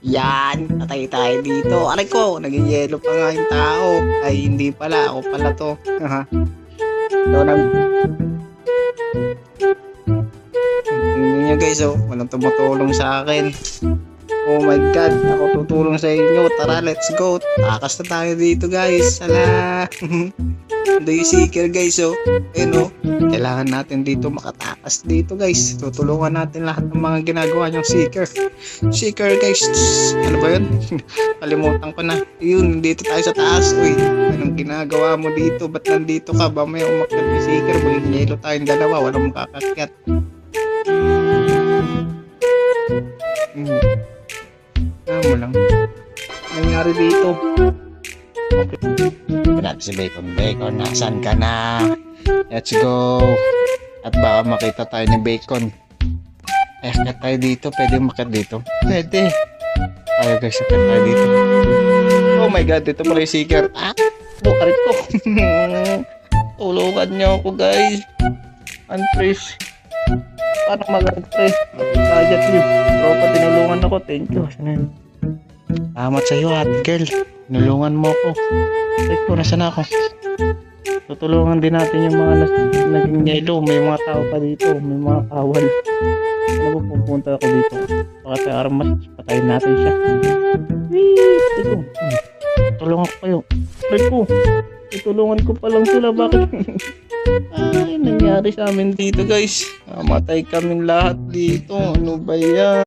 Yan, patay tayo dito. Aray ko, naging yelo pa nga yung tao. Ay, hindi pala. Ako pala to. So, tingnan nyo guys, oh. Walang tumutulong sa akin. Oh my God, ako tutulong sa inyo. Tara, let's go. Takas na tayo dito guys. Sala. Ando yung seeker guys, oh. Ayun, oh. Kailangan natin dito makatakas dito guys. Tutulungan natin lahat ng mga ginagawa niyong seeker. Seeker guys. Ano ba yun? Kalimutan ko na. Yun, dito tayo sa taas. Uy, anong ginagawa mo dito? Ba't nandito ka? Ba may umakyat yung seeker? Maging yelo tayong dalawa. Walang makakakyat. Mo lang. Nangyari dito. Okay. Grabe si Bacon. Nasaan ka na? Let's go. At baka makita tayo ni Bacon. Akyat tayo dito. Pwede makyat dito? Pwede. Tayo guys, akyat tayo dito. Oh my God, dito pala yung seeker. Bukarit ko. Tulungan niyo ako guys. Unfreeze. Paano mag-unfreeze? Kajat yun. Tropa, tinulungan ako. Thank you. Salamat sa iyo, ate girl. Nulungan mo ako. Ay ko, nasaan ako? Tutulungan din natin yung mga naging yelo. May mga tao pa dito. May mga kawal. Ano ba, pupunta ako dito? Baka sa armas, patayin natin siya. Ito. Tulungan ko kayo. Ay ko. Tutulungan ko pa lang sila. Bakit? Ay, nangyari sa amin dito guys. Matay kami lahat dito. Ano ba yan?